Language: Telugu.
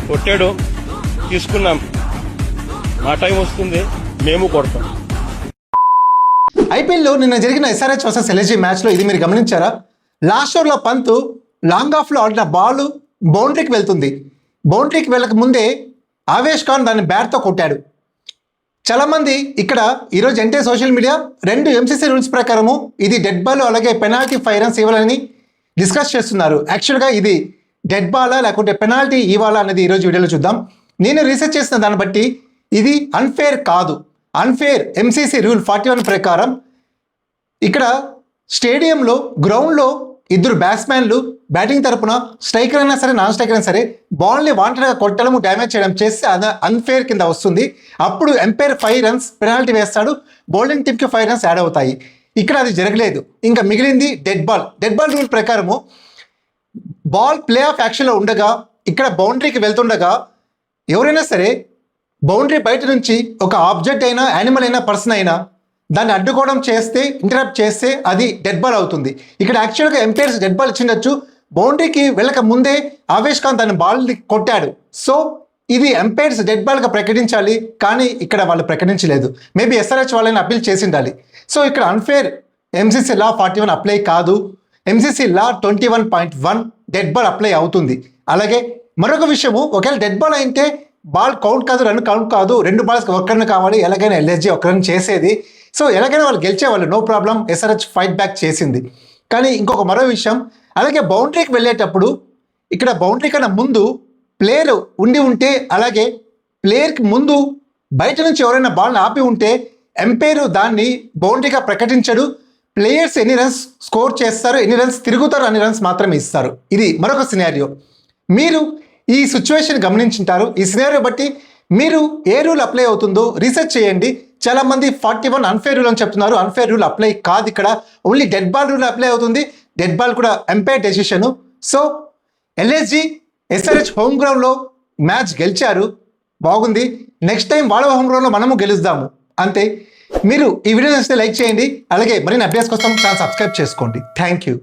కొట్టాడు, తీసుకున్నాం. మా టైం వస్తుంది, మేము కొడతాం. ఐపీఎల్లో నిన్న జరిగిన ఎస్ఆర్హెచ్ వర్సెస్ ఎల్ఎస్జీ మ్యాచ్లో ఇది మీరు గమనించారా? లాస్ట్ ఓవర్లో పంతు లాంగ్ ఆఫ్లో ఆడిన బాల్ బౌండరీకి వెళ్తుంది. బౌండరీకి వెళ్ళక ముందే ఆవేష్ ఖాన్ దాన్ని బ్యాట్తో కొట్టాడు. చాలామంది ఇక్కడ ఈరోజు అంటే సోషల్ మీడియా 2 ఎంసీసీ రూల్స్ ప్రకారము ఇది డెడ్ బాల్ అలాగే పెనాల్టీ 5 రన్స్ ఇవ్వాలని డిస్కస్ చేస్తున్నారు. యాక్చువల్గా ఇది డెడ్ బాలా లేకుంటే పెనాల్టీ ఇవ్వాలా అనేది ఈరోజు వీడియోలో చూద్దాం. నేను రీసెర్చ్ చేసిన దాన్ని బట్టి ఇది అన్ఫేర్ కాదు. అన్ఫేర్ ఎంసీసీ రూల్ 41 ప్రకారం ఇక్కడ స్టేడియంలో గ్రౌండ్లో 2 బ్యాట్స్మెన్లు బ్యాటింగ్ తరపున స్ట్రైకర్ అయినా సరే నాన్ స్ట్రైకర్ అయినా సరే బాల్ని వాంటెడ్గా కొట్టడము డ్యామేజ్ చేయడం చేస్తే అది అన్ఫేర్ కింద వస్తుంది. అప్పుడు ఎంపైర్ 5 రన్స్ పెనాల్టీ వేస్తాడు, బౌలింగ్ టీమ్కి 5 రన్స్ యాడ్ అవుతాయి. ఇక్కడ అది జరగలేదు. ఇంకా మిగిలింది dead ball. Dead ball rule ప్రకారము బాల్ ప్లే ఆఫ్ యాక్షన్లో ఉండగా ఇక్కడ బౌండరీకి వెళ్తుండగా ఎవరైనా సరే బౌండరీ బయట నుంచి ఒక ఆబ్జెక్ట్ అయినా యానిమల్ అయినా పర్సన్ అయినా దాన్ని అడ్డుకోవడం చేస్తే ఇంటరప్ట్ చేస్తే అది డెడ్ బాల్ అవుతుంది. ఇక్కడ యాక్చువల్గా ఎంపైర్స్ డెడ్ బాల్ ఇచ్చినచ్చు, బౌండరీకి వెళ్ళక ముందే ఆవేష్ ఖాన్ దాన్ని బాల్ని కొట్టాడు. సో ఇది ఎంపైర్స్ డెడ్ బాల్గా ప్రకటించాలి, కానీ ఇక్కడ వాళ్ళు ప్రకటించలేదు. మేబీ ఎస్ఆర్హెచ్ వాళ్ళని అప్పీల్ చేసి ఉండాలి. సో ఇక్కడ అన్ఫేర్ ఎంసీసీ లా 41 అప్లై కాదు, ఎంసీసీ లా 21.1 డెడ్ బాల్ అప్లై అవుతుంది. అలాగే మరొక విషయము, ఒకవేళ డెడ్ బాల్ అయితే బాల్ కౌంట్ కాదు, రన్ కౌంట్ కాదు, 2 బాల్స్ ఒక్కరిని కావాలి, ఎలాగైనా ఎల్ఎస్జీ ఒక్కరిని చేసేది. సో ఎలాగైనా వాళ్ళు గెలిచేవాళ్ళు, no problem. SRH fight back చేసింది. కానీ ఇంకొక మరో విషయం, అలాగే బౌండరీకి వెళ్ళేటప్పుడు ఇక్కడ బౌండరీ కన్నా ముందు ప్లేయర్ ఉండి ఉంటే, అలాగే ప్లేయర్కి ముందు బయట నుంచి ఎవరైనా బాల్ని ఆపి ఉంటే ఎంపైర్ దాన్ని బౌండరీగా ప్రకటించడు. ప్లేయర్స్ ఎన్ని రన్స్ స్కోర్ చేస్తారు, ఎన్ని రన్స్ తిరుగుతారు అన్ని రన్స్ మాత్రమే ఇస్తారు. ఇది మరొక సినారియో. మీరు ఈ సిచ్యువేషన్ గమనించుంటారు. ఈ సినారియో బట్టి మీరు ఏ రూల్ అప్లై అవుతుందో రీసెర్చ్ చేయండి. చాలామంది 41 అన్ఫేర్ రూల్ అని చెప్తున్నారు. అన్ఫేర్ రూల్ అప్లై కాదు, ఇక్కడ only dead ball rule apply అవుతుంది. డెడ్ బాల్ కూడా umpire decision. So LSG SRH home గ్రౌండ్లో మ్యాచ్ గెలిచారు, బాగుంది. నెక్స్ట్ టైం వాళ్ళ హోమ్ గ్రౌండ్లో మనము గెలుద్దాము, అంతే. మీరు ఈ వీడియో నచ్చితే లైక్ చేయండి, అలాగే మరిన్ని అప్డేట్స్ కోసం ఛానల్ సబ్స్క్రైబ్ చేసుకోండి. Thank you.